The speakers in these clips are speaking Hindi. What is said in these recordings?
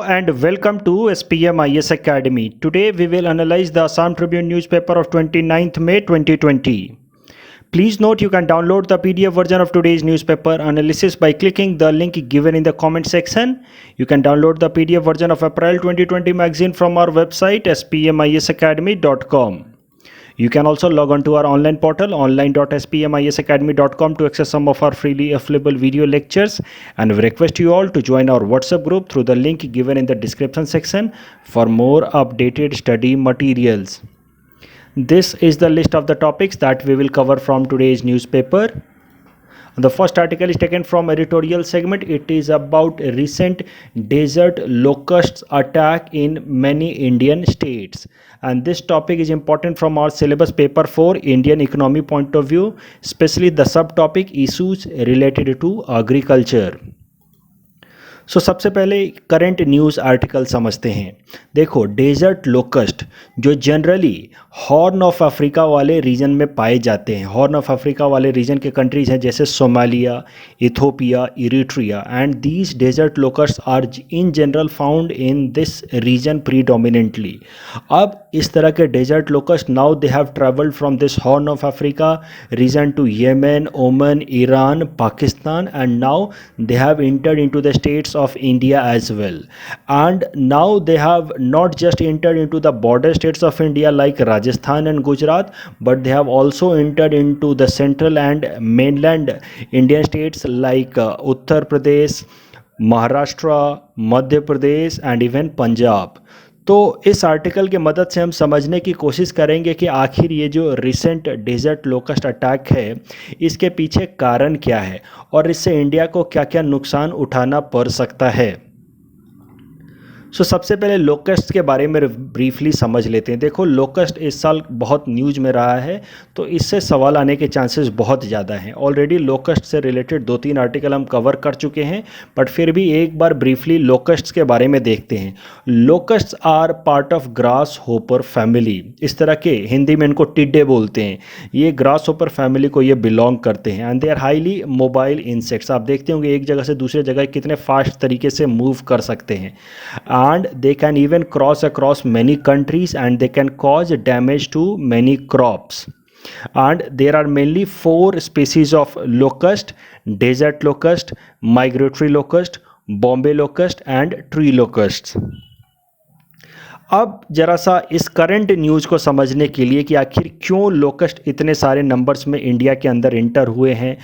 And welcome to SPM IS Academy. Today we will analyze the Assam Tribune newspaper of 29th May 2020. Please note you can download the PDF version of today's newspaper analysis by clicking the link given in the comment section. You can download the PDF version of April 2020 magazine from our website spmisacademy.com. You can also log on to our online portal online.spmisacademy.com to access some of our freely available video lectures, and we request you all to join our WhatsApp group through the link given in the description section for more updated study materials. This is the list of the topics that we will cover from today's newspaper. The first article is taken from editorial segment. It is about recent desert locusts attack in many Indian states, and this topic is important from our syllabus paper 4 Indian economy point of view, especially the subtopic issues related to agriculture. सबसे पहले करंट न्यूज़ आर्टिकल समझते हैं। देखो, डेजर्ट लोकस्ट जो जनरली हॉर्न ऑफ अफ्रीका वाले रीजन में पाए जाते हैं, हॉर्न ऑफ अफ्रीका वाले रीजन के कंट्रीज़ हैं जैसे Somalia, Ethiopia, Eritrea, and these desert locust are in general found in this region predominantly. अब इस तरह के desert locust now they have travelled from this horn of Africa region to Yemen, Oman, Iran, Pakistan, and now they have entered into the states of India as well. And now they have not just entered into the border states of India like Rajasthan and Gujarat, but they have also entered into the central and mainland Indian states like Uttar Pradesh, Maharashtra, Madhya Pradesh, and even Punjab. तो इस आर्टिकल की मदद से हम समझने की कोशिश करेंगे कि आखिर ये जो रिसेंट डेजर्ट लोकस्ट अटैक है इसके पीछे कारण क्या है और इससे इंडिया को क्या क्या नुकसान उठाना पड़ सकता है। सबसे पहले लोकस्ट के बारे में ब्रीफली समझ लेते हैं। देखो, लोकस्ट इस साल बहुत न्यूज़ में रहा है, तो इससे सवाल आने के चांसेस बहुत ज़्यादा हैं। ऑलरेडी लोकस्ट से रिलेटेड 2-3 आर्टिकल हम कवर कर चुके हैं, बट फिर भी एक बार ब्रीफली लोकस्ट्स के बारे में देखते हैं। Locusts are part of grasshopper family. इस तरह के हिंदी में इनको टिड्डे बोलते हैं। ये ग्रास होपर फैमिली को ये बिलोंग करते हैं, and they are highly mobile insects. आप देखते होंगे एक जगह से दूसरे जगह कितने फास्ट तरीके से मूव कर सकते हैं, and they can even cross across many countries and they can cause damage to many crops. And there are mainly 4 species of locust: desert locust, migratory locust, Bombay locust and tree locusts. अब जरा सा इस करंट न्यूज़ को समझने के लिए कि आखिर क्यों लोकस्ट इतने सारे नंबर्स में इंडिया के अंदर इंटर हुए हैं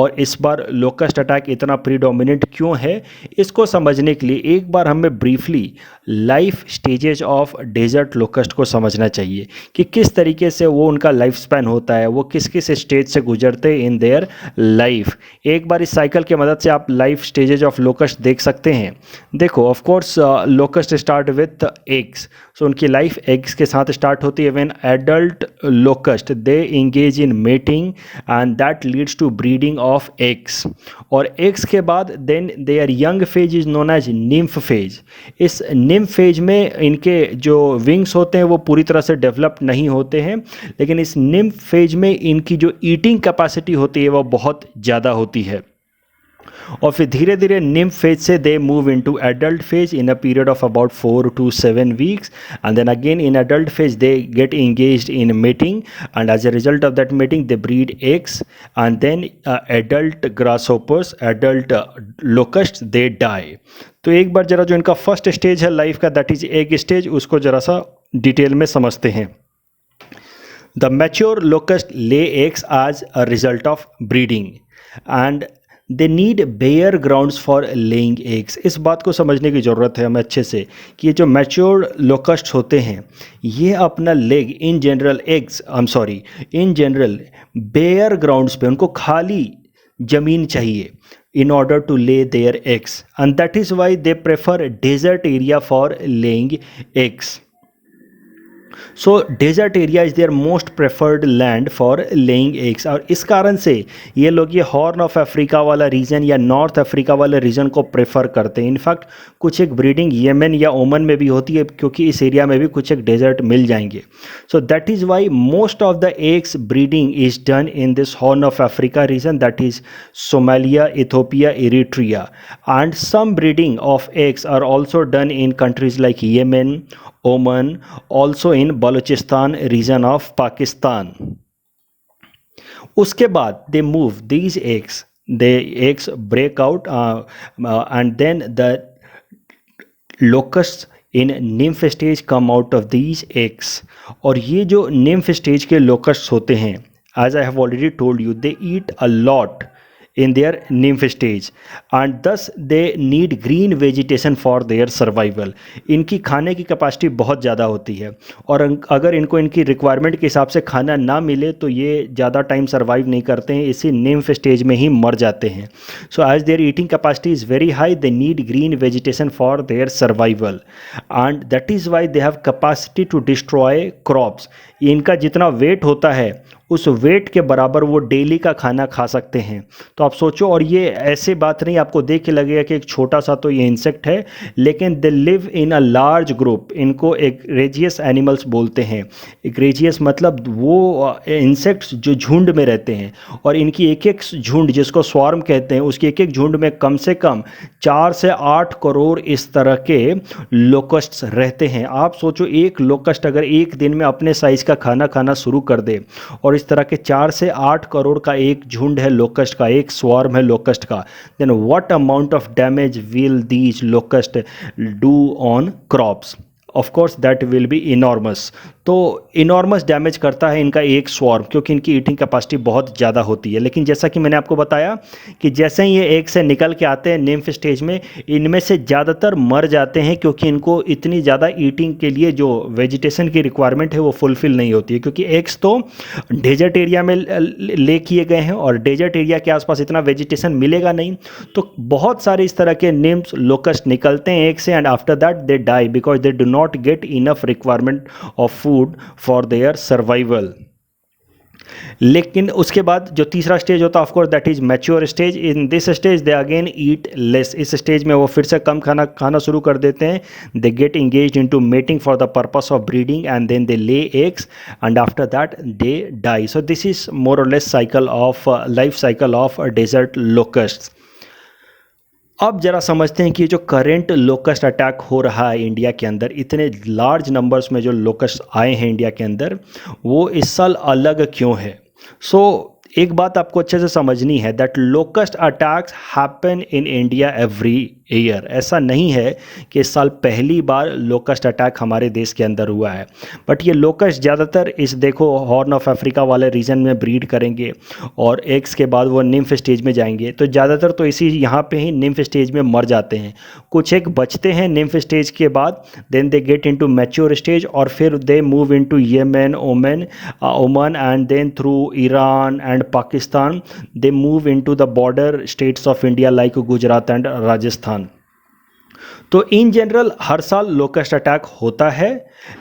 और इस बार लोकस्ट अटैक इतना प्रीडोमिनेंट क्यों है, इसको समझने के लिए एक बार हमें briefly life stages of desert locust को समझना चाहिए कि किस तरीके से वो उनका लाइफ स्पैन होता है, वो किस किस स्टेज से गुजरते हैं इन देयर लाइफ। एक बार इस साइकिल की मदद से आप लाइफ स्टेजेज ऑफ लोकस्ट देख सकते हैं। देखो, of course locust start with eggs, so उनकी लाइफ एग्स के साथ स्टार्ट होती है। When adult locust they engage in mating and that leads to breeding of eggs, और एग्स के बाद then their young phase is known as nymph phase. इस निम्फ फेज में इनके जो विंग्स होते हैं वो पूरी तरह से डेवलप नहीं होते हैं, लेकिन इस निम्फ फेज में इनकी जो ईटिंग कैपेसिटी होती है वो बहुत ज़्यादा होती है, और फिर धीरे धीरे निम्फ फेज से दे move into adult phase in a period of about 4 to 7 weeks, and then again in adult phase they get engaged in mating, and as a result of that mating they breed eggs, and then adult grasshoppers, adult locusts, they die. तो एक बार जरा जो इनका फर्स्ट स्टेज है लाइफ का, दैट इज एग स्टेज, उसको जरा सा डिटेल में समझते हैं। The mature locust lay eggs as a result of breeding and they need bare grounds for laying eggs. इस बात को समझने की ज़रूरत है हमें अच्छे से कि ये जो मैच्योर लोकस्ट होते हैं ये अपना leg in general in general bare grounds पे, उनको खाली ज़मीन चाहिए in order to lay their eggs, and that is why they prefer desert area for laying eggs. So desert area is their most preferred land for laying eggs, और इस कारण से ये लोग ये हॉर्न ऑफ अफ्रीका वाला रीजन या नॉर्थ अफ्रीका वाले रीजन को प्रेफर करते हैं। इनफैक्ट कुछ एक ब्रीडिंग येमेन या ओमन में भी होती है, क्योंकि इस एरिया में भी कुछ एक डेजर्ट मिल जाएंगे। So that is why most of the eggs breeding is done in this horn of Africa region, that is Somalia, Ethiopia, Eritrea, and some breeding of eggs are also done in countries like Yemen, Oman, also in Balochistan region of Pakistan. उसके बाद they move these eggs, the eggs break out and then the locusts in nymph stage come out of these eggs. और ये जो nymph stage के locusts होते हैं, as I have already told you, they eat a lot in their nymph stage and thus they need green vegetation for their survival. इनकी खाने की कैपेसिटी बहुत ज़्यादा होती है, और अगर इनको इनकी रिक्वायरमेंट के हिसाब से खाना ना मिले तो ये ज़्यादा टाइम सर्वाइव नहीं करते हैं, इसी nymph स्टेज में ही मर जाते हैं। So as their eating capacity is very high, they need green vegetation for their survival and that is why they have capacity to destroy crops. इनका जितना वेट होता है उस वेट के बराबर वो डेली का खाना खा सकते हैं। तो आप सोचो, और ये ऐसे बात नहीं आपको देख के लगेगा कि एक छोटा सा तो ये इंसेक्ट है, लेकिन they live in a large group. इनको एग्रेजियस एनिमल्स बोलते हैं। एग्रेजियस मतलब वो इंसेक्ट्स जो झुंड में रहते हैं, और इनकी एक एक झुंड जिसको स्वार्म कहते हैं, उसकी एक एक झुंड में कम से कम 4 से 8 करोड़ इस तरह के लोकस्ट्स रहते हैं। आप सोचो, एक लोकस्ट अगर एक दिन में अपने साइज़ का खाना खाना शुरू कर दे, और इस तरह के 4 से 8 करोड़ का एक झुंड है लोकस्ट का, एक स्वार्म है लोकस्ट का, then what amount of damage will these locust do on crops? Of course that will be enormous. तो इनॉर्मस डैमेज करता है इनका एक स्वार्म, क्योंकि इनकी ईटिंग कैपेसिटी बहुत ज़्यादा होती है। लेकिन जैसा कि मैंने आपको बताया कि जैसे ही ये एक से निकल के आते हैं nymph स्टेज में, इनमें से ज़्यादातर मर जाते हैं, क्योंकि इनको इतनी ज़्यादा ईटिंग के लिए जो वेजिटेशन की रिक्वायरमेंट है वो फुलफिल नहीं होती है, क्योंकि एग्स तो डेजर्ट एरिया में ले किए गए हैं, और डेजर्ट एरिया के आसपास इतना वेजिटेशन मिलेगा नहीं। तो बहुत सारे इस तरह के nymphs लोकस्ट निकलते हैं एग से, and after that they die because they do not get enough requirement of food for their survival. लेकिन उसके बाद जो तीसरा स्टेज होता है, of course that is mature stage. In this stage they again eat less. इस स्टेज में वो फिर से कम खाना खाना शुरू कर देते हैं। They get engaged into mating for the purpose of breeding and then they lay eggs and after that they die. So this is more और less cycle of life cycle of desert locusts. अब जरा समझते हैं कि जो करेंट लोकस्ट अटैक हो रहा है इंडिया के अंदर, इतने लार्ज नंबर्स में जो लोकस्ट आए हैं इंडिया के अंदर, वो इस साल अलग क्यों है। एक बात आपको अच्छे से समझनी है, that locust attacks happen in India every year. ऐसा नहीं है कि इस साल पहली बार लोकस्ट अटैक हमारे देश के अंदर हुआ है, बट ये लोकस्ट ज़्यादातर इस देखो हॉर्न ऑफ अफ्रीका वाले रीजन में ब्रीड करेंगे, और एग्स के बाद वो nymph स्टेज में जाएंगे। तो ज़्यादातर तो इसी यहाँ पे ही nymph स्टेज में मर जाते हैं। कुछ एक बचते हैं nymph स्टेज के बाद, then they get into mature stage, और फिर they move into Yemen, Oman and then through Iran and Pakistan they move into the border states of India like Gujarat and Rajasthan. तो इन जनरल हर साल लोकस्ट अटैक होता है,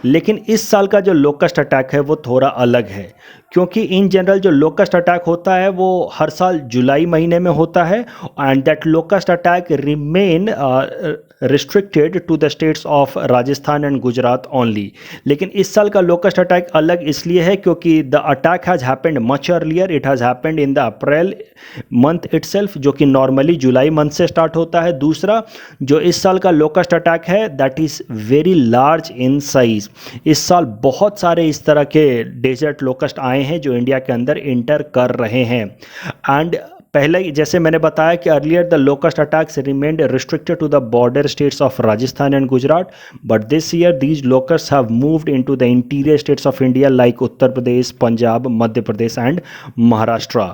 लेकिन इस साल का जो लोकस्ट अटैक है वो थोड़ा अलग है, क्योंकि इन जनरल जो लोकस्ट अटैक होता है वो हर साल जुलाई महीने में होता है, and that locust attack remain restricted to the states of Rajasthan and Gujarat only. लेकिन इस साल का लोकस्ट अटैक अलग इसलिए है क्योंकि the attack has happened much earlier. It has happened in the April month itself, जो कि नॉर्मली जुलाई मंथ से स्टार्ट होता है। दूसरा, जो इस साल का लोकस्ट अटैक है that is very large in size. इस साल बहुत सारे इस तरह के डेजर्ट लोकस्ट आए हैं जो इंडिया के अंदर इंटर कर रहे हैं। एंड पहले जैसे मैंने बताया कि earlier the locust attacks remained restricted to the border states of Rajasthan and Gujarat, but this year these locust have moved into the interior states of India like Uttar Pradesh, Punjab, Madhya Pradesh and Maharashtra.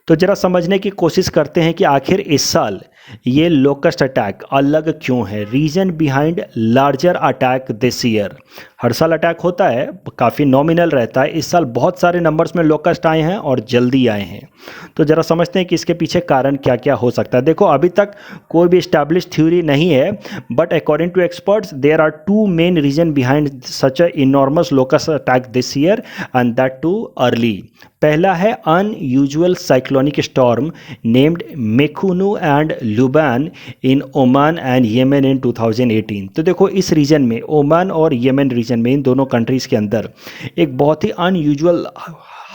तो जरा समझने की कोशिश करते हैं कि आखिर इस साल ये लोकस्ट अटैक अलग क्यों है? Reason behind larger attack this year. हर साल अटैक होता है, काफ़ी नॉमिनल रहता है, इस साल बहुत सारे नंबर्स में लोकस्ट आए हैं और जल्दी आए हैं। तो ज़रा समझते हैं कि इसके पीछे कारण क्या क्या हो सकता है। देखो अभी तक कोई भी इस्टेब्लिश थ्योरी नहीं है, but according to experts there are two main reason behind such a enormous locust attack this year and that too early. पहला है unusual cyclonic storm named Mekunu and Luban in Oman and Yemen in 2018। तो देखो इस रीजन में, ओमान और येमेन रीजन में, इन दोनों कंट्रीज़ के अंदर एक बहुत ही अनयूजुअल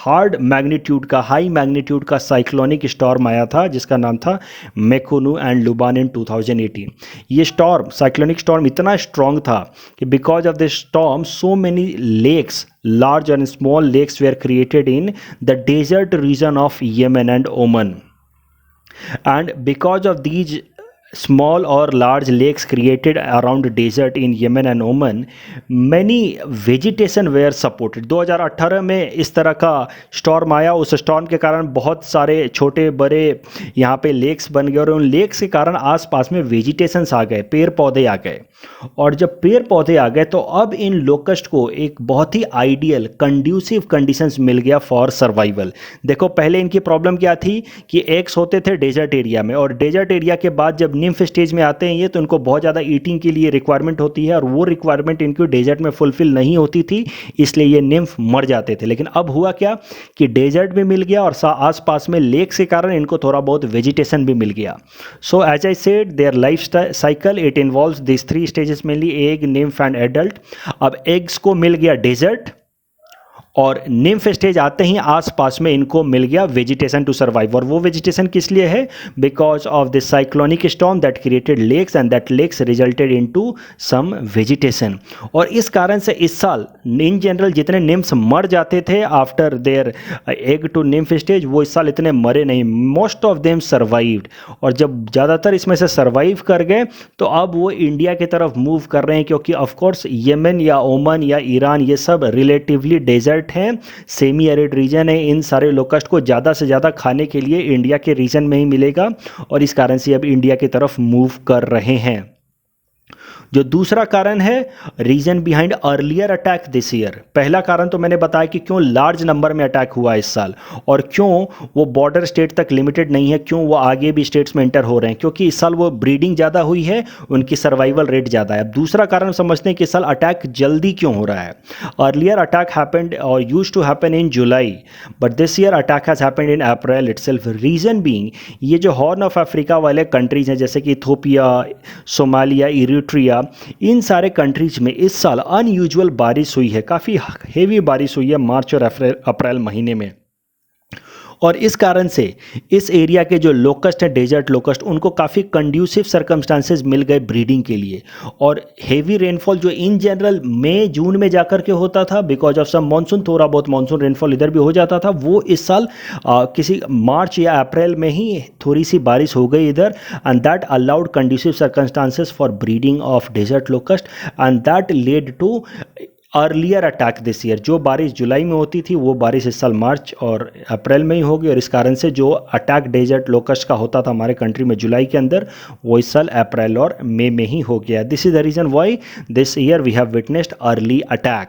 हाई मैग्नीट्यूड का साइक्लोनिक स्टॉर्म आया था जिसका नाम था मेखुनु एंड लुबान इन 2018। ये स्टॉर्म, साइक्लोनिक स्टॉर्म इतना स्ट्रॉन्ग था कि because of this storm so many lakes, large and small lakes were created in the desert region of Yemen and Oman. And because of these small or large lakes created around desert in Yemen and Oman, many vegetation were supported. 2018 में इस तरह का स्टॉर्म आया, उस स्टॉर्म के कारण बहुत सारे छोटे बड़े यहाँ पे लेक्स बन गए और उन लेक्स के कारण आसपास में वेजिटेशंस आ गए, पेड़ पौधे आ गए। और जब पेड़ पौधे आ गए तो अब इन लोकस्ट को एक बहुत ही आइडियल कंड्यूसिव कंडीशंस मिल गया फॉर सर्वाइवल। देखो पहले इनकी प्रॉब्लम क्या थी कि एग्स होते थे डेजर्ट एरिया में, और डेजर्ट एरिया के बाद जब निम्फ स्टेज में आते हैं ये, तो इनको बहुत ज़्यादा ईटिंग के लिए रिक्वायरमेंट होती है और वो रिक्वायरमेंट इनकी डेजर्ट में फुलफिल नहीं होती थी, इसलिए ये निम्फ मर जाते थे। लेकिन अब हुआ क्या कि डेजर्ट भी मिल गया और आसपास में लेक्स के कारण इनको थोड़ा बहुत वेजिटेशन भी मिल गया। So as I said their life cycle it involves this 3 stages mainly, egg, nymph and adult. अब एग्स को मिल गया डेजर्ट और निम्फ स्टेज आते ही आसपास में इनको मिल गया वेजिटेशन टू सर्वाइव। और वो वेजिटेशन किस लिए है? Because of this cyclonic storm that created lakes and that lakes resulted into some vegetation. और इस कारण से इस साल इन जनरल जितने निम्फ्स मर जाते थे after their egg to nymph stage, वो इस साल इतने मरे नहीं, मोस्ट ऑफ देम सर्वाइव्ड। और जब ज़्यादातर इसमें से सर्वाइव कर गए तो अब वो इंडिया की तरफ मूव कर रहे हैं, क्योंकि ऑफकोर्स येमेन या ओमान या ईरान ये सब रिलेटिवली डेजर्ट हैं, सेमी एरिड रीजन है। इन सारे लोकस्ट को ज़्यादा से ज़्यादा खाने के लिए इंडिया के रीजन में ही मिलेगा और इस कारण से अब इंडिया की तरफ मूव कर रहे हैं। जो दूसरा कारण है reason behind earlier attack this year. पहला कारण तो मैंने बताया कि क्यों लार्ज नंबर में अटैक हुआ इस साल और क्यों वो बॉर्डर स्टेट तक लिमिटेड नहीं है, क्यों वो आगे भी स्टेट्स में एंटर हो रहे हैं, क्योंकि इस साल वो ब्रीडिंग ज़्यादा हुई है, उनकी सर्वाइवल रेट ज़्यादा है। अब दूसरा कारण समझते हैं कि इस साल अटैक जल्दी क्यों हो रहा है। अर्लियर अटैक हैपेंड और used to happen in July, but this year attack has happened in April itself. Reason being ये जो हॉर्न ऑफ अफ्रीका वाले कंट्रीज हैं जैसे कि इथोपिया, सोमालिया, इरिट्रिया, इन सारे कंट्रीज में इस साल अनयूजुअल बारिश हुई है, काफ़ी हेवी बारिश हुई है मार्च और अप्रैल महीने में। और इस कारण से इस एरिया के जो लोकस्ट हैं, डेजर्ट लोकस्ट, उनको काफ़ी कंड्यूसिव सर्कमस्टांसेस मिल गए ब्रीडिंग के लिए। और हेवी रेनफॉल जो इन जनरल मई जून में जाकर के होता था बिकॉज ऑफ सम मानसून, थोड़ा बहुत मानसून रेनफॉल इधर भी हो जाता था, वो इस साल किसी मार्च या अप्रैल में ही थोड़ी सी बारिश हो गई इधर, and that allowed conducive circumstances for breeding of desert locust and that led to earlier attack this year. जो बारिश जुलाई में होती थी वो बारिश इस साल मार्च और अप्रैल में ही होगी, और इस कारण से जो अटैक डेजर्ट लोकस्ट का होता था हमारे कंट्री में जुलाई के अंदर, वो इस साल अप्रैल और मई में ही हो गया। This is the reason why this year we have witnessed early attack.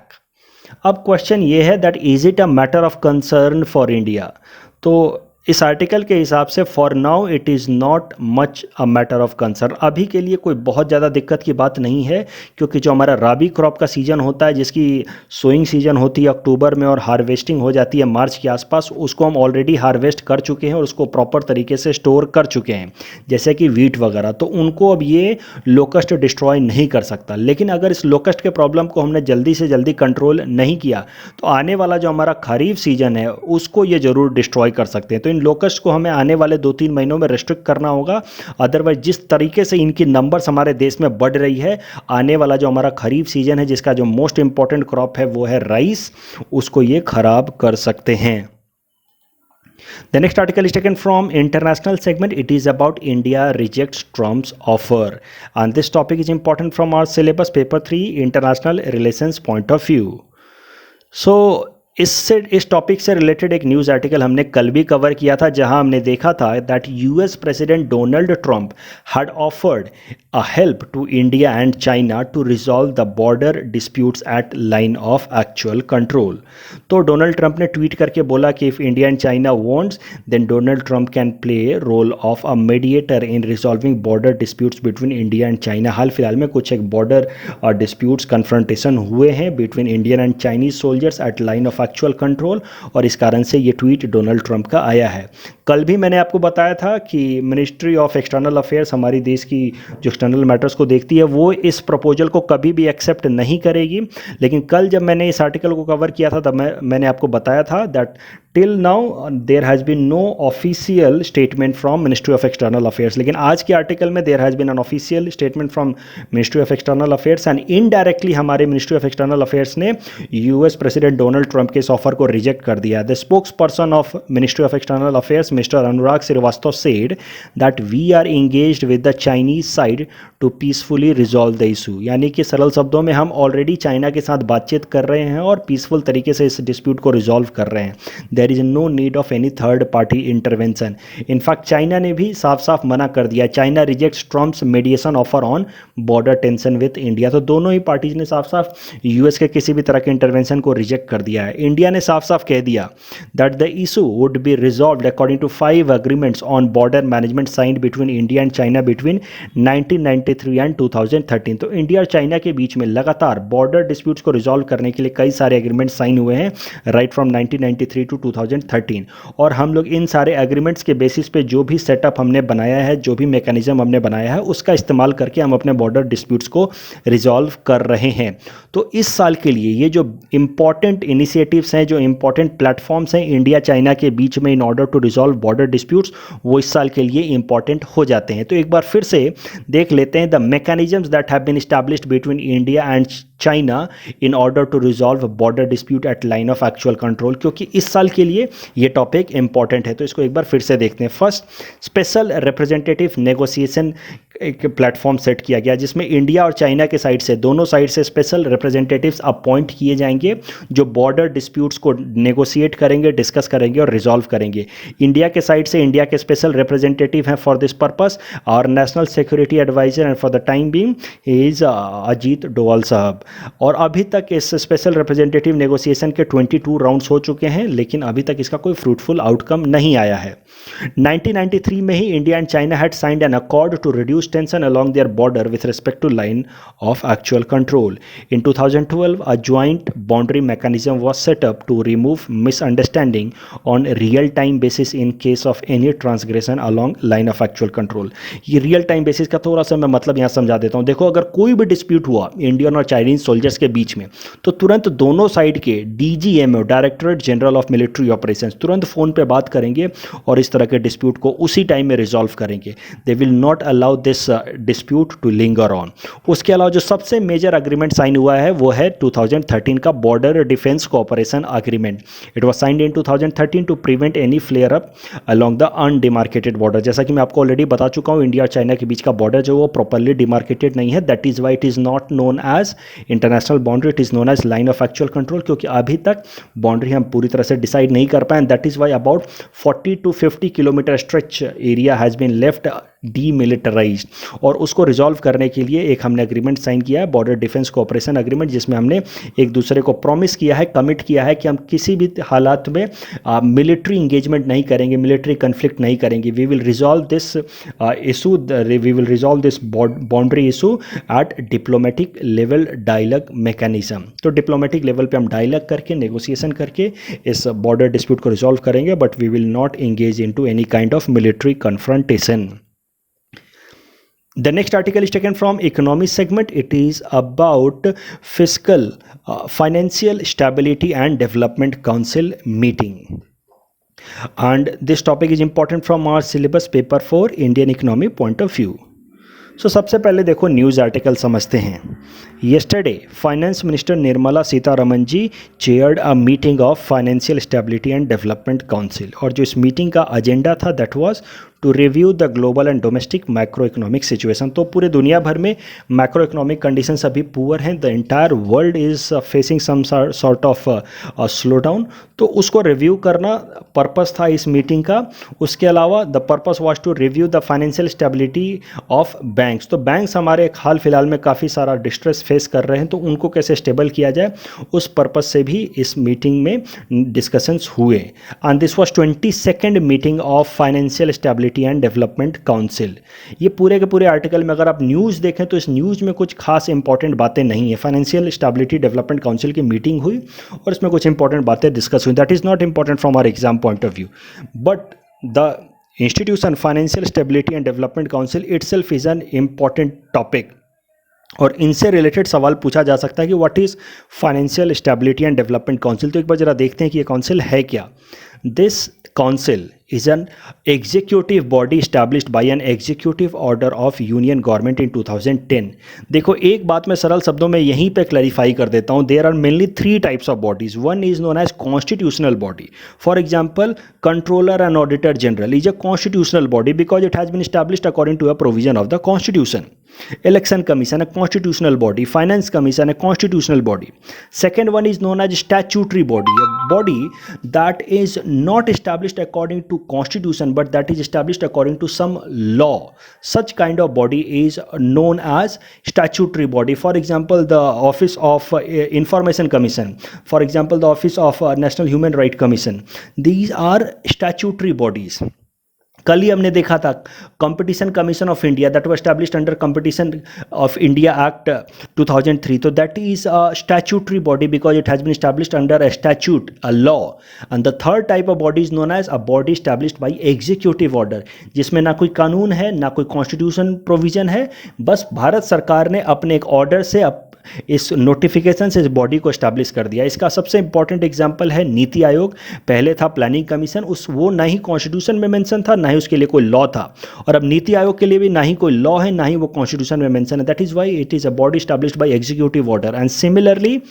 अब क्वेश्चन ये है that is it a matter of concern for India? तो इस आर्टिकल के हिसाब से for now it is not much a matter of concern. अभी के लिए कोई बहुत ज़्यादा दिक्कत की बात नहीं है, क्योंकि जो हमारा राबी क्रॉप का सीज़न होता है जिसकी सोइंग सीज़न होती है अक्टूबर में और हार्वेस्टिंग हो जाती है मार्च के आसपास, उसको हम ऑलरेडी हार्वेस्ट कर चुके हैं और उसको प्रॉपर तरीके से स्टोर कर चुके हैं, जैसे कि वीट वगैरह। तो उनको अब ये लोकस्ट डिस्ट्रॉय नहीं कर सकता। लेकिन अगर इस लोकस्ट के प्रॉब्लम को हमने जल्दी से जल्दी कंट्रोल नहीं किया तो आने वाला जो हमारा खरीफ सीजन है उसको ये ज़रूर डिस्ट्रॉय कर सकते हैं। तो लोकस्ट को हमें आने वाले 2-3 महीनों में रेस्ट्रिक्ट करना होगा, अदरवाइज जिस तरीके से इनकी नंबर्स हमारे देश में बढ़ रही है, आने वाला जो हमारा खरीफ सीजन है जिसका जो मोस्ट इंपॉर्टेंट क्रॉप है वो है राइस, उसको ये खराब कर सकते हैं। The next article is taken from international segment. It is about India rejects Trump's offer, and this topic is important from our syllabus paper 3 international relations point of view. So इस टॉपिक से रिलेटेड एक न्यूज़ आर्टिकल हमने कल भी कवर किया था, जहां हमने देखा था that US president Donald Trump had offered a help to India and China to resolve the border disputes at line of actual control. तो डोनाल्ड ट्रंप ने ट्वीट करके बोला कि if India and China wants then Donald Trump can play role of a mediator in resolving border disputes between India and China. हाल फिलहाल में कुछ एक बॉर्डर डिस्प्यूट्स कन्फ्रंटेशन हुए हैं between Indian and Chinese soldiers at line of actual control, और इस कारण से ये ट्वीट डोनाल्ड ट्रंप का आया है। कल भी मैंने आपको बताया था कि मिनिस्ट्री ऑफ एक्सटर्नल अफेयर्स हमारी देश की जो एक्सटर्नल मैटर्स को देखती है वो इस प्रपोजल को कभी भी एक्सेप्ट नहीं करेगी। लेकिन कल जब मैंने इस आर्टिकल को कवर किया था तब मैंने आपको बताया था that till now there has been no official statement from ministry of external affairs. लेकिन आज के आर्टिकल में there has been an official statement from ministry of external affairs and indirectly हमारे मिनिस्ट्री ऑफ एक्सटर्नल अफेयर्स ने यूएस प्रेसिडेंट डोनाल्ड ट्रंप के इस ऑफर को रिजेक्ट कर दिया। The spokesperson of ministry of external affairs mister Anurag Srivastava said that we are engaged with the Chinese side to peacefully resolve the issue. यानी कि सरल शब्दों में हम ऑलरेडी चाइना के साथ बातचीत कर रहे हैं और पीसफुल तरीके से इस डिस्प्यूट को रिजॉल्व कर रहे हैं। There is no need of any third party intervention. In fact China ने भी साफ साफ मना कर दिया। China rejects Trump's mediation offer on border tension with India. तो दोनों ही पार्टीज ने साफ साफ यूएस के किसी भी तरह के इंटरवेंशन को रिजेक्ट कर दिया है। इंडिया ने साफ साफ कह दिया that the issue would be resolved according to 5 agreements on border management signed between India and China between 1993 and 2013। तो इंडिया और चाइना के बीच में लगातार बॉर्डर डिस्प्यूट्स को रिजॉल्व करने के लिए कई सारे एग्रीमेंट साइन हुए हैं राइट फ्रॉम 1993 टू 2013। और हम लोग इन सारे एग्रीमेंट्स के बेसिस पे जो भी सेटअप हमने बनाया है, जो भी मैकेनिज्म हमने बनाया है, उसका इस्तेमाल करके हम अपने बॉर्डर डिस्प्यूट्स को रिजॉल्व कर रहे हैं। तो इस साल के लिए ये जो इंपॉर्टेंट इनिशिएटिव्स हैं, जो इंपॉर्टेंट प्लेटफॉर्म्स हैं इंडिया चाइना के बीच में in order to resolve border disputes, वो इस साल के लिए इंपॉर्टेंट हो जाते हैं। तो एक बार फिर से देख लेते हैं the mechanisms that have been established between India and China in order to resolve border dispute at line of actual control, क्योंकि इस साल के लिए ये टॉपिक इंपॉर्टेंट है। तो इसको एक बार फिर से देखते हैं। फर्स्ट, स्पेशल रिप्रेजेंटेटिव नेगोशिएशन एक प्लेटफॉर्म सेट किया गया जिसमें इंडिया और चाइना के साइड से, दोनों साइड से स्पेशल रिप्रेजेंटेटिव्स अपॉइंट किए जाएंगे जो बॉर्डर डिस्प्यूट्स को नेगोशिएट करेंगे, डिस्कस करेंगे और रिजॉल्व करेंगे। इंडिया के साइड से इंडिया के स्पेशल रिप्रेजेंटेटिव हैं फॉर दिस पर्पस और national security adviser and for the time being is Ajit Doval साहब। और अभी तक इस स्पेशल रिप्रेजेंटेटिव नेगोशिएशन के 22 राउंड्स हो चुके हैं, लेकिन अभी तक इसका कोई फ्रूटफुल आउटकम नहीं आया है। 1993 में ही India and China had signed an accord to reduce tension along their border with respect to line of actual control. In 2012, a joint boundary mechanism was set up to remove misunderstanding on real-time basis in case of any transgression along line of actual control. ये रियल टाइम बेसिस का थोड़ा सा मैं मतलब यहाँ समझा देता हूँ। देखो, अगर कोई भी डिस्प्यूट हुआ इंडियन और चाइनीज सोल्जर्स के बीच में, तो तुरंत दोनों साइड के DGMO, directorate general of military operations, तुरंत फोन पे बात करेंगे और इस तरह के डिस्प्यूट को उसी टाइम में रिजॉल्व करेंगे। They will not allow this dispute to linger on. उसके अलावा जो सबसे मेजर एग्रीमेंट साइन हुआ है वो है 2013 का border defence cooperation agreement. It was signed in 2013 to prevent any flare up along the undemarcated border. जैसा कि मैं आपको ऑलरेडी बता चुका हूँ, इंडिया और चाइना के बीच का बॉर्डर जो वो प्रॉपर्ली डिमार्केटेड नहीं है। That is why it is not known as international boundary, it is known as line of actual control, क्योंकि अभी तक बाउंड्री हम पूरी तरह से डिसाइड नहीं कर पाए। That is why about 40 to 50 kilometre stretch area has been left demilitarised, और उसको रिजॉल्व करने के लिए एक हमने एग्रीमेंट साइन किया है, बॉर्डर डिफेंस कोऑपरेशन एग्रीमेंट, जिसमें हमने एक दूसरे को प्रॉमिस किया है, कमिट किया है कि हम किसी भी हालात में मिलिट्री इंगेजमेंट नहीं करेंगे, मिलिट्री कन्फ्लिक्ट नहीं करेंगे। We will resolve this issue, we will resolve this boundary issue at diplomatic level dialogue mechanism. तो डिप्लोमेटिक लेवल पे हम डायलॉग करके, नेगोशिएशन करके इस बॉर्डर डिस्प्यूट को रिजॉल्व करेंगे, but we will not engage into any kind of military confrontation. The next article is taken from economy segment. It is about fiscal, financial stability and development council meeting. And this topic is important from our syllabus paper for Indian economy point of view. So सबसे पहले देखो न्यूज़ आर्टिकल समझते हैं। Yesterday finance minister Nirmala Sitharaman ji chaired a meeting of financial stability and development council, और जो इस मीटिंग का एजेंडा था that was to review the global and domestic macro economic situation. तो पूरे दुनिया भर में मैक्रो इकोनॉमिक कंडीशंस अभी पुअर हैं, the entire world is facing some sort of slow down, तो उसको रिव्यू करना पर्पस था इस मीटिंग का। उसके अलावा the purpose was to review the financial stability of banks. तो बैंक्स हमारे हाल फिलहाल में काफ़ी सारा डिस्ट्रेस फेस कर रहे हैं, तो उनको कैसे स्टेबल किया जाए, उस पर्पस से भी इस मीटिंग में डिस्कशंस हुए। And this was 22nd meeting of financial stability and development council. ये पूरे के पूरे आर्टिकल में अगर आप न्यूज़ देखें तो इस न्यूज़ में कुछ खास इंपॉर्टेंट बातें नहीं है। फाइनेंशियल स्टेबिलिटी डेवलपमेंट काउंसिल की मीटिंग हुई और इसमें कुछ इंपॉर्टेंट बातें डिस्कस हुई। That is not important from our exam point of view, but the institution financial stability and development council itself is an important topic. और इनसे रिलेटेड सवाल पूछा जा सकता है कि what is financial stability and development council. तो एक बार जरा देखते हैं कि ये काउंसिल है क्या। This council is an executive body established by an executive order of union government in 2010। देखो एक बात मैं सरल शब्दों में यहीं पे क्लैरिफाई कर देता हूँ। There are mainly 3 types of bodies. One is known as constitutional body. For example, controller and auditor general is a constitutional body because it has been established according to a provision of the constitution। Election Commission, a constitutional body. Finance Commission, a constitutional body. Second one is known as statutory body, a body that is not established according to constitution but that is established according to some law. Such kind of body is known as statutory body. For example, the Office of Information Commission, for example, the Office of National Human Rights Commission. These are statutory bodies. कल ही हमने देखा था competition commission of India that was established under competition of India act 2003। तो that is a statutory body because it has been established under a statute, a law. And the third type of body is known as a body established by executive order, जिसमें ना कोई कानून है ना कोई कॉन्स्टिट्यूशन प्रोविजन है, बस भारत सरकार ने अपने एक ऑर्डर से इस नोटिफिकेशन से इस बॉडी को एस्टैब्लिश कर दिया। इसका सबसे इंपॉर्टेंट एग्जांपल है नीति आयोग। पहले था प्लानिंग कमीशन, वो ना ही कॉन्स्टिट्यूशन में मेंशन था ना ही उसके लिए कोई लॉ था, और अब नीति आयोग के लिए भी ना ही कोई लॉ है ना ही वो कॉन्स्टिट्यूशन में मेंशन है। That is why it is a body established by executive order. And similarly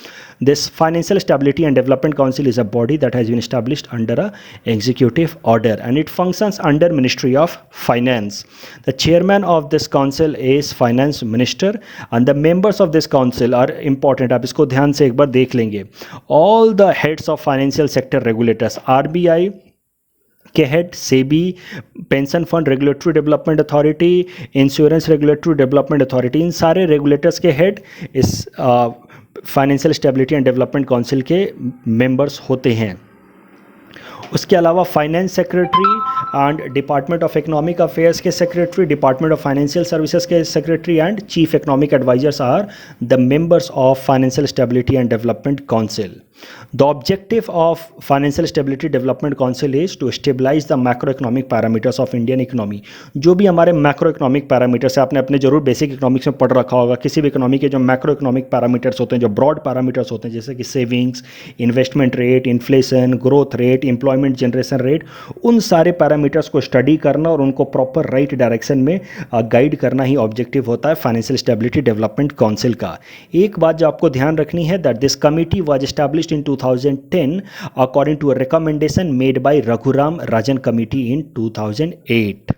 this financial stability and development council is a body that has been established under a executive order and it functions under ministry of finance. The chairman of this council is finance minister and the members of this council are important. आप इसको ध्यान से एक बार देख लेंगे। All the heads of financial sector regulators, RBI के head, SEBI, pension fund regulatory development authority, insurance regulatory development authority, इन सारे रेगुलेटर्स के हेड इस financial stability and development council के मेंबर्स होते हैं। उसके अलावा finance secretary and department of economic affairs के secretary, department of financial services के secretary and chief economic advisers are the members of financial stability and development council. The objective of Financial Stability Development Council is to stabilize the macroeconomic parameters of Indian economy। जो भी हमारे मैक्रो इकोनॉमिक पैरामीटर्स है, आपने अपने जरूर बेसिक इकोनॉमिक्स में पढ़ रखा होगा। किसी भी इकोनॉमी के जो मैक्रो इकोनॉमिक पैरामीटर्स होते हैं, जो ब्रॉड पैरामीटर्स होते हैं, जैसे कि savings, investment rate, inflation, growth rate, employment generation rate, उन सारे पैरामीटर्स को स्टडी करना और उनको प्रॉपर राइट डायरेक्शन में गाइड करना ही ऑब्जेक्टिव होता है फाइनेंशियल स्टेबिलिटी डेवलपमेंट काउंसिल का। एक बात जो आपको ध्यान रखनी है, that this committee was established in 2010 according to a recommendation made by Raghuram Rajan committee in 2008.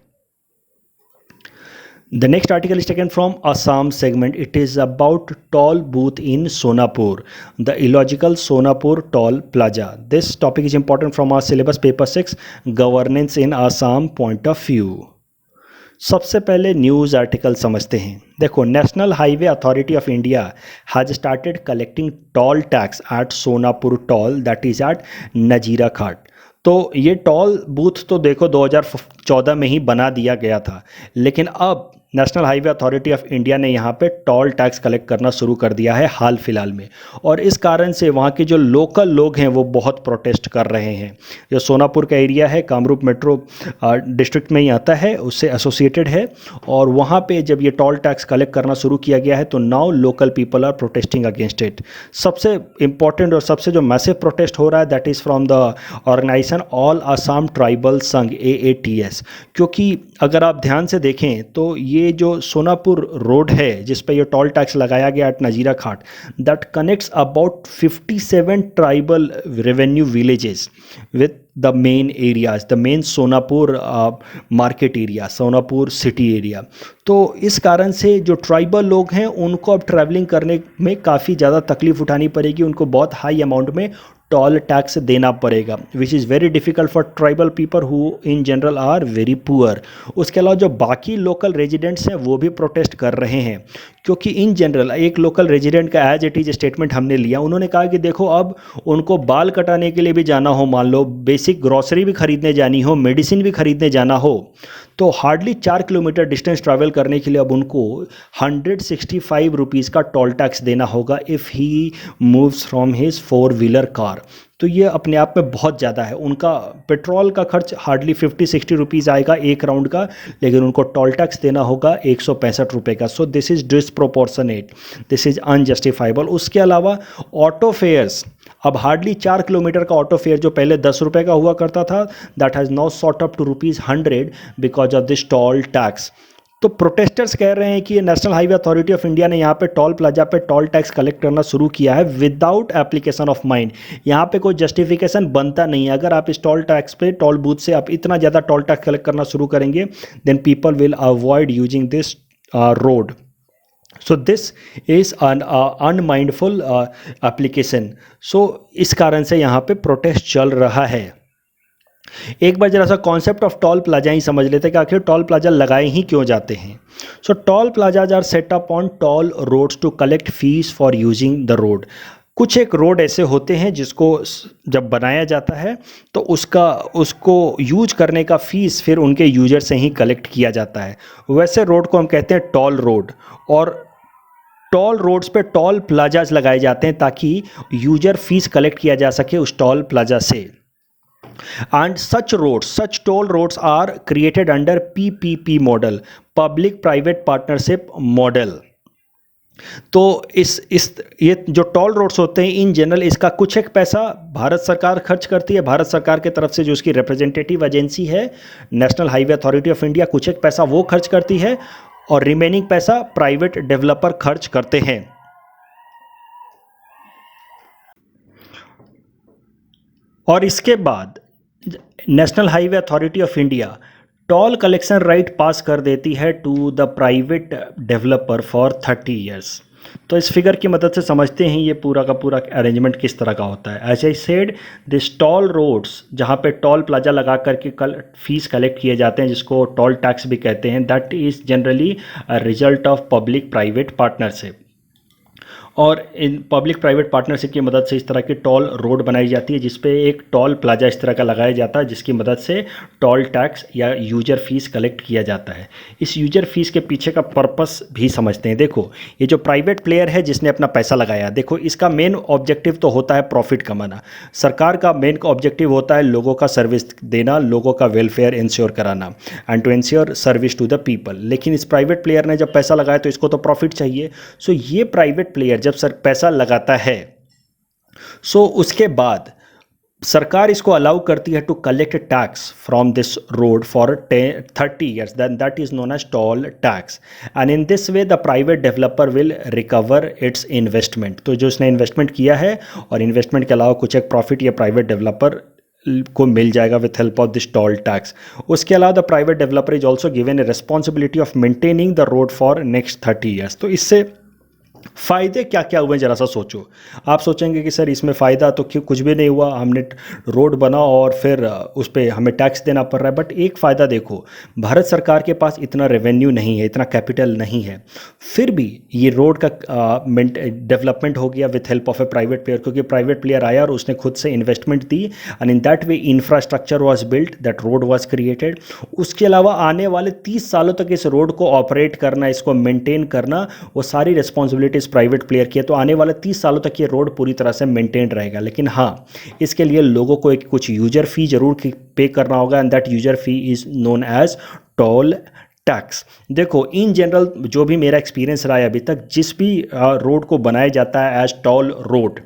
The next article is taken from Assam segment. It is about toll booth in Sonapur, the illogical Sonapur toll plaza. This topic is important from our syllabus paper 6, governance in Assam point of view. सबसे पहले न्यूज़ आर्टिकल समझते हैं। देखो, National highway authority of India has started collecting toll tax at Sonapur toll that is at Nazira Ghat. तो ये टोल बूथ तो देखो 2014 में ही बना दिया गया था, लेकिन अब national highway authority of India ने यहाँ पे टोल टैक्स कलेक्ट करना शुरू कर दिया है हाल फिलहाल में, और इस कारण से वहाँ के जो लोकल लोग हैं वो बहुत प्रोटेस्ट कर रहे हैं। जो सोनापुर का एरिया है, कामरूप मेट्रो डिस्ट्रिक्ट में ही आता है, उससे एसोसिएटेड है, और वहाँ पे जब ये टोल टैक्स कलेक्ट करना शुरू किया गया है तो now local people are protesting against it. सबसे इंपॉर्टेंट और सबसे जो मैसिव प्रोटेस्ट हो रहा है that is from the organisation all Assam tribal Sangh AATS, क्योंकि अगर आप ध्यान से देखें तो ये ये जो सोनापुर रोड है जिस पे ये टोल टैक्स लगाया गया at Nazira Ghat, that connects about 57 tribal revenue villages with the main areas, the main Sonapur market area, Sonapur city area. तो इस कारण से जो ट्राइबल लोग हैं उनको अब ट्रैवलिंग करने में काफ़ी ज़्यादा तकलीफ उठानी पड़ेगी, उनको बहुत हाई अमाउंट में टोल टैक्स देना पड़ेगा, which is very difficult for tribal people who in general R very poor. उसके अलावा जो बाकी लोकल रेजिडेंट्स हैं वो भी प्रोटेस्ट कर रहे हैं, क्योंकि इन जनरल एक लोकल रेजिडेंट का एज इट इज़ स्टेटमेंट हमने लिया। उन्होंने कहा कि देखो अब उनको बाल कटाने के लिए भी जाना हो, मान लो बेसिक ग्रॉसरी भी खरीदने जानी हो, मेडिसिन भी खरीदने जाना हो, तो हार्डली 4 किलोमीटर डिस्टेंस ट्रैवल करने के लिए अब उनको 165 रुपीज़ का टोल टैक्स देना होगा if he moves from his 4 wheeler car. तो ये अपने आप में बहुत ज़्यादा है। उनका पेट्रोल का खर्च हार्डली 50-60 रुपीज़ आएगा एक राउंड का, लेकिन उनको टोल टैक्स देना होगा 165 रुपये का। So this is disproportionate, this is unjustifiable. उसके अलावा ऑटो फेयर्स, अब हार्डली 4 किलोमीटर का ऑटो फेयर जो पहले 10 रुपये का हुआ करता था, that has now shot up to ₹100 because of this toll tax. तो प्रोटेस्टर्स कह रहे हैं कि national highway authority of India ने यहाँ पे टोल प्लाजा पे टोल टैक्स कलेक्ट करना शुरू किया है विदाउट एप्लीकेशन ऑफ माइंड। यहाँ पे कोई जस्टिफिकेशन बनता नहीं है। अगर आप इस टोल टैक्स पे टोल बूथ से आप इतना ज़्यादा टोल टैक्स कलेक्ट करना शुरू करेंगे, then people will avoid using this road. So this is un unmindful application. सो इस कारण से यहाँ पे प्रोटेस्ट चल रहा है। एक बार जरा सा कॉन्सेप्ट ऑफ टोल प्लाजा ही समझ लेते हैं कि आखिर टोल प्लाजा लगाए ही क्यों जाते हैं। So toll plazas are set up on toll roads to collect fees for using the road. कुछ एक रोड ऐसे होते हैं जिसको जब बनाया जाता है तो उसको यूज करने का फ़ीस फिर उनके यूजर से ही कलेक्ट किया जाता है। वैसे रोड को हम कहते हैं टोल रोड, और टोल रोड्स पे टोल प्लाजाज लगाए जाते हैं ताकि यूजर फीस कलेक्ट किया जा सके उस टोल प्लाजा से। And such toll roads are created under PPP model, public private partnership model। तो ये जो टोल रोड्स होते हैं इन जनरल, इसका कुछ एक पैसा भारत सरकार खर्च करती है। भारत सरकार के तरफ से जो उसकी रिप्रेजेंटेटिव एजेंसी है national highway authority of India, कुछ एक पैसा वो खर्च करती है, और रिमेनिंग पैसा प्राइवेट डेवलपर खर्च करते हैं। और इसके बाद National highway authority of India toll collection right pass कर देती है to the private developer for 30 years. तो इस फिगर की मदद से समझते हैं ये पूरा का पूरा अरेंजमेंट किस तरह का होता है। As I said, this toll roads जहाँ पे टोल प्लाजा लगा करके फीस कलेक्ट किए जाते हैं, जिसको टोल टैक्स भी कहते हैं, that is generally a result of public private partnership. और इन पब्लिक प्राइवेट पार्टनरशिप की मदद से इस तरह की टोल रोड बनाई जाती है जिस पे एक टोल प्लाजा इस तरह का लगाया जाता है, जिसकी मदद से टोल टैक्स या यूजर फीस कलेक्ट किया जाता है। इस यूजर फीस के पीछे का पर्पस भी समझते हैं। देखो, ये जो प्राइवेट प्लेयर है जिसने अपना पैसा लगाया, देखो इसका मेन ऑब्जेक्टिव तो होता है प्रॉफिट कमाना। सरकार का मेन ऑब्जेक्टिव होता है लोगों का सर्विस देना, लोगों का वेलफेयर इंश्योर कराना, and to ensure service to the people. लेकिन इस प्राइवेट प्लेयर ने जब पैसा लगाया तो इसको तो प्रॉफिट चाहिए। सो ये प्राइवेट प्लेयर जब पैसा लगाता है, सो उसके बाद सरकार इसको अलाउ करती है to collect tax from this road for 30 years, then that is known as toll tax. And in this way the private developer will recover its investment. तो जो उसने इन्वेस्टमेंट किया है और इन्वेस्टमेंट के अलावा कुछ एक प्रॉफिट या प्राइवेट डेवलपर को मिल जाएगा with help of this toll tax. उसके अलावा the private developer is also given a responsibility of maintaining the road for next 30 years. तो इससे फ़ायदे क्या क्या हुए ज़रा सा सोचो। आप सोचेंगे कि सर इसमें फ़ायदा तो क्यों, कुछ भी नहीं हुआ, हमने रोड बना और फिर उस पर हमें टैक्स देना पड़ रहा है। बट एक फ़ायदा देखो, भारत सरकार के पास इतना रेवेन्यू नहीं है, इतना कैपिटल नहीं है, फिर भी ये रोड का डेवलपमेंट हो गया with help of A private player, क्योंकि प्राइवेट प्लेयर आया और उसने खुद से investment the, and in that way infrastructure was built, that road was created. उसके अलावा आने वाले 30 सालों तक इस रोड को ऑपरेट करना, इसको मेंटेन करना, वो सारी रिस्पॉन्सिबिलिटीज़ प्राइवेट प्लेयर की है। तो आने वाले 30 सालों तक ये रोड पूरी तरह से मेंटेन रहेगा। लेकिन हाँ, इसके लिए लोगों को एक कुछ यूजर फी जरूर पे करना होगा, and that user fee is known as toll tax. देखो, इन जनरल जो भी मेरा एक्सपीरियंस रहा है अभी तक, जिस भी रोड को बनाया जाता है एज टोल रोड,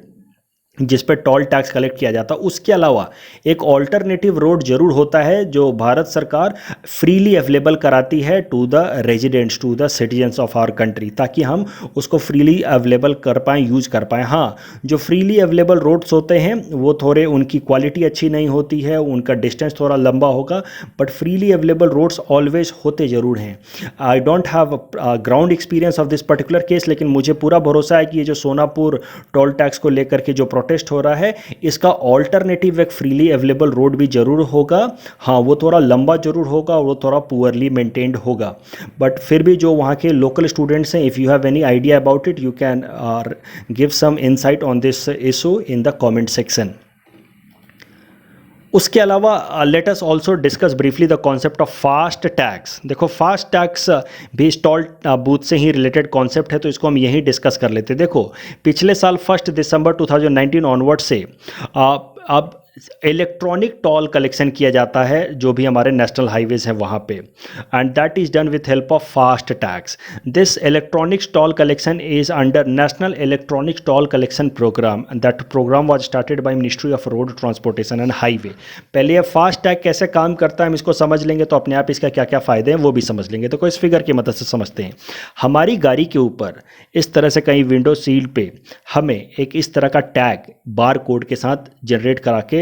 जिस पे टोल टैक्स कलेक्ट किया जाता है। उसके अलावा एक ऑल्टरनेटिव रोड जरूर होता है जो भारत सरकार फ्रीली अवेलेबल कराती है to the residents, to the citizens of our country, ताकि हम उसको फ्रीली अवेलेबल कर पाएँ, यूज कर पाएँ। हाँ, जो फ्रीली अवेलेबल रोड्स होते हैं वो थोड़े उनकी क्वालिटी अच्छी नहीं होती है, उनका डिस्टेंस थोड़ा लंबा होगा, but freely available roads always होते ज़रूर हैं। I don't have ground experience of this particular case, लेकिन मुझे पूरा भरोसा है कि ये जो सोनापुर टोल टैक्स को लेकर के जो प्रोटेस्ट हो रहा है, इसका ऑल्टरनेटिव एक फ्रीली अवेलेबल रोड भी जरूर होगा। हाँ, वो थोड़ा लंबा जरूर होगा, वो थोड़ा पुअरली मेंटेन्ड होगा, बट फिर भी जो वहाँ के लोकल स्टूडेंट्स हैं, if you have any idea about it, you can give some insight on this issue in the comment section. उसके अलावा let us also discuss briefly the concept of fast tax. देखो, फास्ट टैक्स भी स्टॉल बूथ से ही रिलेटेड कॉन्सेप्ट है, तो इसको हम यहीं डिस्कस कर लेते हैं। देखो, पिछले साल 1 दिसंबर 2019 ऑनवर्ड से अब इलेक्ट्रॉनिक टोल कलेक्शन किया जाता है जो भी हमारे नेशनल हाईवेज हैं वहाँ पे, and that is done with help of fast tax. This electronic toll collection is under national electronic toll collection program, that program was started by ministry of road transportation and highway. पहले ये फास्ट टैग कैसे काम करता है हम इसको समझ लेंगे, तो अपने आप इसका क्या क्या फ़ायदे हैं वो भी समझ लेंगे। तो कोई इस फिगर की मदद से समझते हैं। हमारी गाड़ी के ऊपर इस तरह से कहीं विंडो सील पे हमें एक इस तरह का टैग बार कोड के साथ जनरेट करा के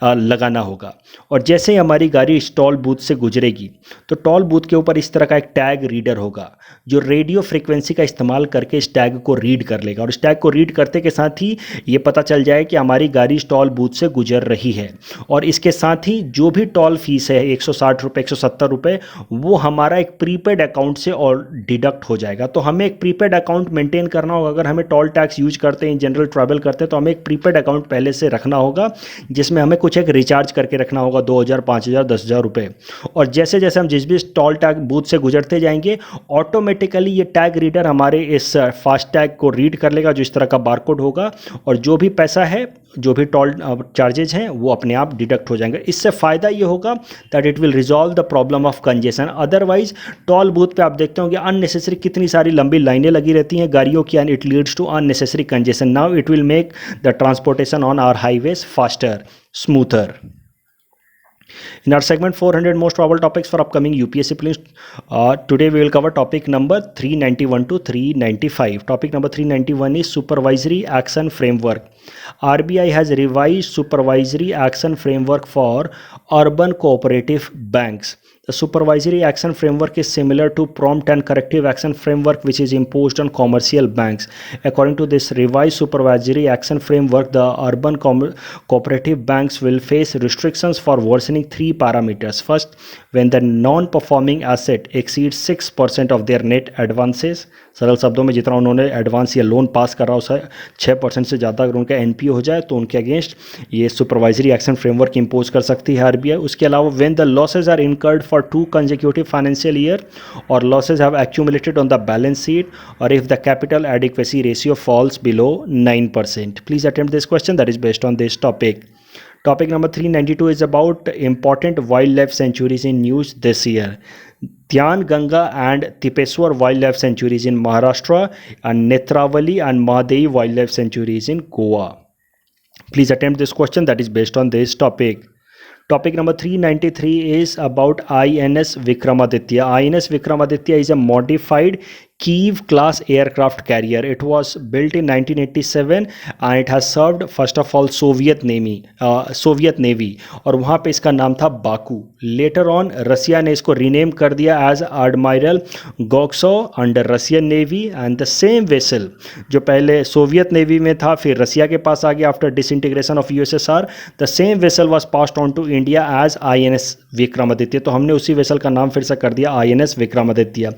लगाना होगा, और जैसे ही हमारी गाड़ी टोल बूथ से गुजरेगी तो टोल बूथ के ऊपर इस तरह का एक टैग रीडर होगा जो रेडियो फ्रीक्वेंसी का इस्तेमाल करके इस टैग को रीड कर लेगा, और इस टैग को रीड करते के साथ ही ये पता चल जाए कि हमारी गाड़ी टोल बूथ से गुजर रही है, और इसके साथ ही जो भी टोल फीस है 160 रुपये 170 रुपये, वो हमारा एक प्रीपेड अकाउंट से और डिडक्ट हो जाएगा। तो हमें एक प्रीपेड अकाउंट मेंटेन करना होगा। अगर हमें टोल टैक्स यूज करते हैं, जनरल ट्रैवल करते हैं, तो हमें एक प्रीपेड अकाउंट पहले से रखना होगा जिसमें हमें कुछ एक रिचार्ज करके रखना होगा 2000 5000 10,000 रुपये। और जैसे जैसे हम जिस भी टोल टैग बूथ से गुजरते जाएंगे, ऑटोमेटिकली ये टैग रीडर हमारे इस फास्ट टैग को रीड कर लेगा जो इस तरह का बारकोड होगा, और जो भी पैसा है, जो भी टोल चार्जेज हैं, वो अपने आप डिडक्ट हो जाएंगे। इससे फ़ायदा ये होगा that it will resolve the problem of congestion. Otherwise toll booth पे आप देखते होंगे अननेसेसरी कितनी सारी लंबी लाइनें लगी रहती हैं गाड़ियों की, and it leads to unnecessary congestion. Now it will make the transportation on our highways faster, smoother. In our segment 400 most probable topics for upcoming UPSC prelims, today we will cover topic number 391 to 395. Topic number 391 is supervisory action framework. RBI has revised supervisory action framework for urban cooperative banks. The supervisory action framework is similar to prompt and corrective action framework which is imposed on commercial banks. According to this revised supervisory action framework, the urban cooperative banks will face restrictions for worsening 3 parameters. First, when the non-performing asset exceeds 6% of their net advances, सरल शब्दों में जितना उन्होंने एडवांस या लोन पास करा उसे 6% से ज़्यादा अगर उनका एनपीओ हो जाए तो उनके अगेंस्ट ये सुपरवाइजरी एक्शन फ्रेमवर्क इंपोज कर सकती है आरबीआई। उसके अलावा when the losses are incurred for 2 consecutive financial year or losses have accumulated on the balance sheet, or if the capital adequacy ratio falls below 9%. Please attempt this question that is based on this topic. Topic number 392 is about important wildlife sanctuaries in news this year. Dhyan Ganga and Tipeswar wildlife sanctuaries in Maharashtra, and Netravali and Mahadevi wildlife sanctuaries in Goa. Please attempt this question that is based on this topic. Topic number 393 is about INS Vikramaditya. INS Vikramaditya is a modified Kiev class aircraft carrier. It was built in 1987 and it has served first of all Soviet Navy और वहाँ पे इसका नाम था बाकू। लेटर ऑन रसिया ने इसको रीनेम कर दिया as Admiral Gorshkov under Russian navy, and the same vessel जो पहले सोवियत नेवी में था फिर रसिया के पास आ गया after disintegration of USSR, the same vessel was passed on to India as INS Vikramaditya. तो हमने उसी वेसल का नाम फिर से कर दिया INS Vikramaditya.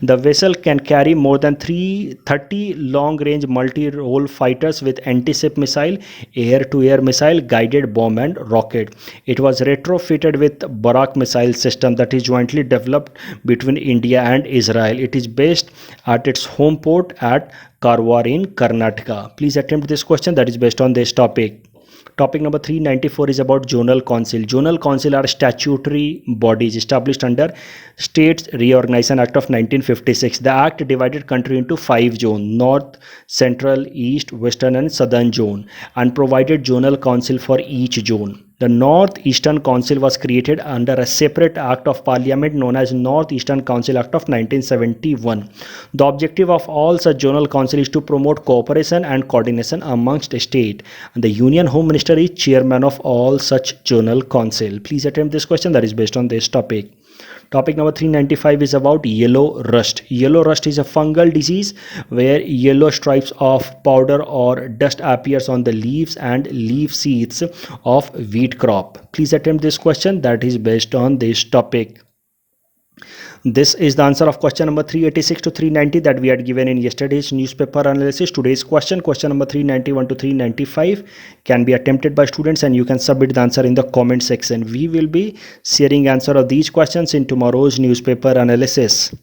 The vessel can carry more than 330 long-range multi-role fighters with anti-ship missile, air-to-air missile, guided bomb and rocket. It was retrofitted with Barak missile system that is jointly developed between India and Israel. It is based at its home port at Karwar in Karnataka. Please attempt this question that is based on this topic. Topic number 394 is about Zonal Council. Zonal Council are statutory bodies established under States Reorganization Act of 1956. The act divided country into 5 zones: North, Central, East, Western and Southern zone, and provided Zonal Council for each zone. The North Eastern Council was created under a separate Act of Parliament known as North Eastern Council Act of 1971. The objective of all such zonal council is to promote cooperation and coordination amongst states. And the Union Home Minister is chairman of all such zonal council. Please attempt this question that is based on this topic. Topic number 395 is about yellow rust. Yellow rust is a fungal disease where yellow stripes of powder or dust appears on the leaves and leaf seeds of wheat crop. Please attempt this question that is based on this topic. This is the answer of question number 386 to 390 that we had given in yesterday's newspaper analysis. Today's question number 391 to 395 can be attempted by students and you can submit the answer in the comment section. We will be sharing answer of these questions in tomorrow's newspaper analysis.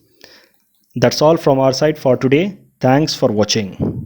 That's all from our side for today. Thanks for watching.